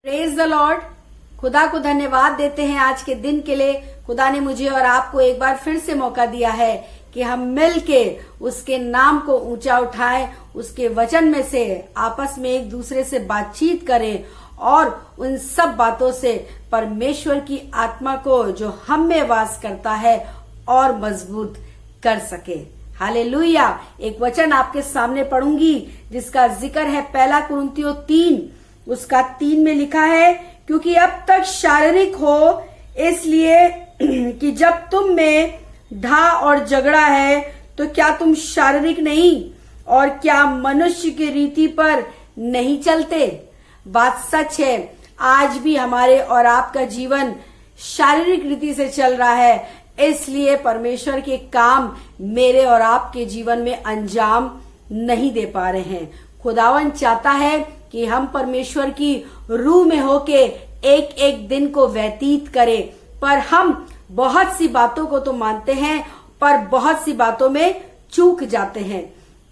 Praise the Lord. खुदा को धन्यवाद देते हैं आज के दिन के लिए। खुदा ने मुझे और आपको एक बार फिर से मौका दिया है कि हम मिल के उसके नाम को ऊंचा उठाएं, उसके वचन में से आपस में एक दूसरे से बातचीत करें और उन सब बातों से परमेश्वर की आत्मा को जो हम में वास करता है और मजबूत कर सके। हालेलुया। एक वचन आपके सामने पढ़ूंगी जिसका जिक्र है 1 कुरिन्थियों 3 उसका 3 में लिखा है, क्योंकि अब तक शारीरिक हो इसलिए कि जब तुम में ढा और झगड़ा है तो क्या तुम शारीरिक नहीं और क्या मनुष्य की रीति पर नहीं चलते। बात सच है, आज भी हमारे और आपका जीवन शारीरिक रीति से चल रहा है, इसलिए परमेश्वर के काम मेरे और आपके जीवन में अंजाम नहीं दे पा रहे हैं। खुदावन चाहता है कि हम परमेश्वर की रूह में होके एक एक दिन को व्यतीत करें, पर हम बहुत सी बातों को तो मानते हैं पर बहुत सी बातों में चूक जाते हैं।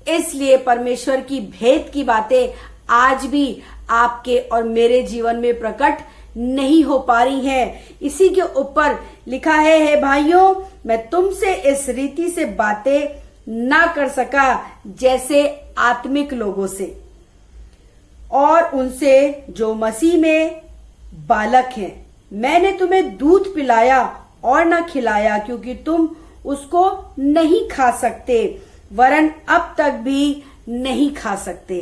इसलिए परमेश्वर की भेद की बातें आज भी आपके और मेरे जीवन में प्रकट नहीं हो पा रही हैं। इसी के ऊपर लिखा है, हे भाइयों, मैं तुमसे इस रीति से बातें ना कर सका जैसे आत्मिक लोगों से और उनसे जो मसीह में बालक हैं। मैंने तुम्हें दूध पिलाया और न खिलाया, क्योंकि तुम उसको नहीं खा सकते, वरन अब तक भी नहीं खा सकते।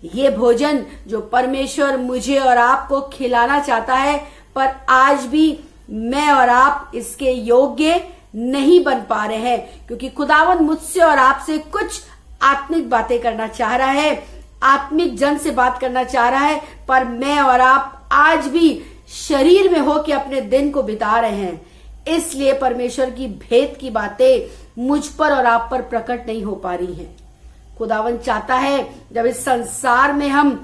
ये भोजन जो परमेश्वर मुझे और आपको खिलाना चाहता है, पर आज भी मैं और आप इसके योग्य नहीं बन पा रहे हैं, क्योंकि खुदावन मुझसे और आपसे कुछ आत्मिक बातें करना चाह रहा है, आत्मिक जन से बात करना चाह रहा है, पर मैं और आप आज भी शरीर में होकर अपने दिन को बिता रहे हैं। इसलिए परमेश्वर की भेद की बातें मुझ पर और आप पर प्रकट नहीं हो पा रही हैं। खुदावन चाहता है जब इस संसार में हम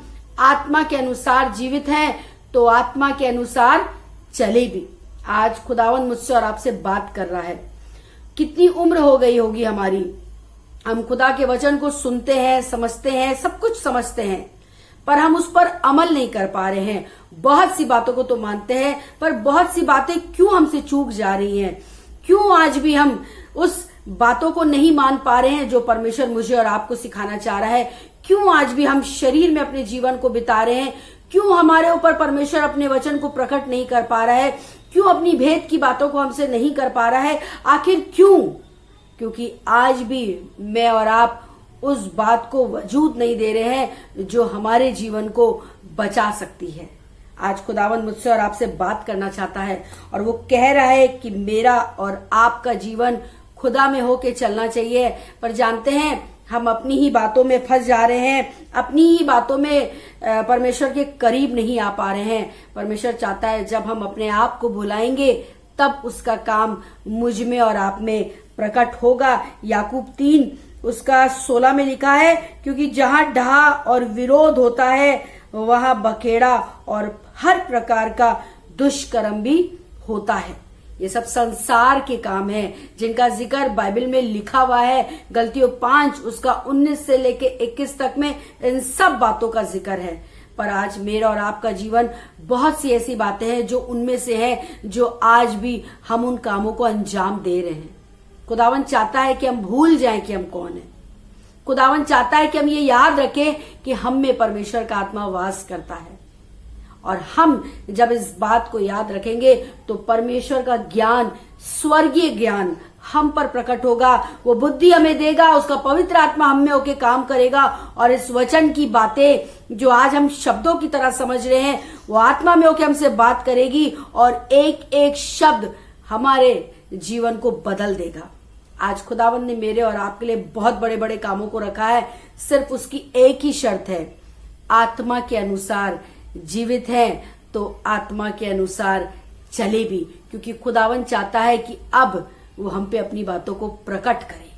आत्मा के अनुसार जीवित हैं तो आत्मा के अनुसार चले भी। आज खुदावन मुझसे और आपसे बात कर रहा है। कितनी उम्र हो गई होगी हमारी, हम खुदा के वचन को सुनते हैं, समझते हैं, सब कुछ समझते हैं, पर हम उस पर अमल नहीं कर पा रहे हैं। बहुत सी बातों को तो मानते हैं, पर बहुत सी बातें क्यों हमसे चूक जा रही हैं। क्यों आज भी हम उस बातों को नहीं मान पा रहे हैं जो परमेश्वर मुझे और आपको सिखाना चाह रहा है। क्यों आज भी हम शरीर में अपने जीवन को बिता रहे हैं। क्यों हमारे ऊपर परमेश्वर अपने वचन को प्रकट नहीं कर पा रहा है। क्यों अपनी भेद की बातों को हमसे नहीं कर पा रहा है। आखिर क्यों? क्योंकि आज भी मैं और आप उस बात को वजूद नहीं दे रहे हैं जो हमारे जीवन को बचा सकती है। आज खुदावन मुझसे और आपसे बात करना चाहता है और वो कह रहा है कि मेरा और आपका जीवन खुदा में होके चलना चाहिए, पर जानते हैं हम अपनी ही बातों में फंस जा रहे हैं, अपनी ही बातों में परमेश्वर के करीब नहीं आ पा रहे हैं। परमेश्वर चाहता है जब हम अपने आप को भुलाएंगे तब उसका काम मुझ में और आप में प्रकट होगा। याकूब 3 उसका 16 में लिखा है, क्योंकि जहां ढहा और विरोध होता है वहां बखेड़ा और हर प्रकार का दुष्कर्म भी होता है। ये सब संसार के काम हैं जिनका जिक्र बाइबल में लिखा हुआ है। गलतियों 5 उसका 19 से लेके 21 तक में इन सब बातों का जिक्र है। पर आज मेरा और आपका जीवन बहुत सी ऐसी बातें हैं जो उनमें से है जो आज भी हम उन कामों को अंजाम दे रहे हैं। खुदावन चाहता है कि हम भूल जाएं कि हम कौन है। खुदावन चाहता है कि हम ये याद रखें कि हम में परमेश्वर का आत्मा वास करता है, और हम जब इस बात को याद रखेंगे तो परमेश्वर का ज्ञान, स्वर्गीय ज्ञान हम पर प्रकट होगा। वो बुद्धि हमें देगा, उसका पवित्र आत्मा हम में होके काम करेगा, और इस वचन की बातें जो आज हम शब्दों की तरह समझ रहे हैं वो आत्मा में होके हमसे बात करेगी और एक एक शब्द हमारे जीवन को बदल देगा। आज खुदावन ने मेरे और आपके लिए बहुत बड़े बड़े कामों को रखा है। सिर्फ उसकी एक ही शर्त है, आत्मा के अनुसार जीवित है तो आत्मा के अनुसार चले भी, क्योंकि खुदावन चाहता है कि अब वो हम पे अपनी बातों को प्रकट करे।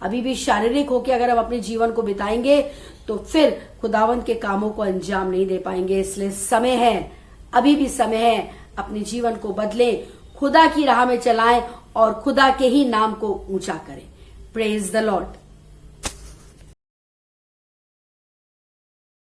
अभी भी शारीरिक होके अगर हम अपने जीवन को बिताएंगे तो फिर खुदावन के कामों को अंजाम नहीं दे पाएंगे। इसलिए समय है, अभी भी समय है, अपने जीवन को बदलें, खुदा की राह में चलाएं और खुदा के ही नाम को ऊंचा करें। Praise the Lord.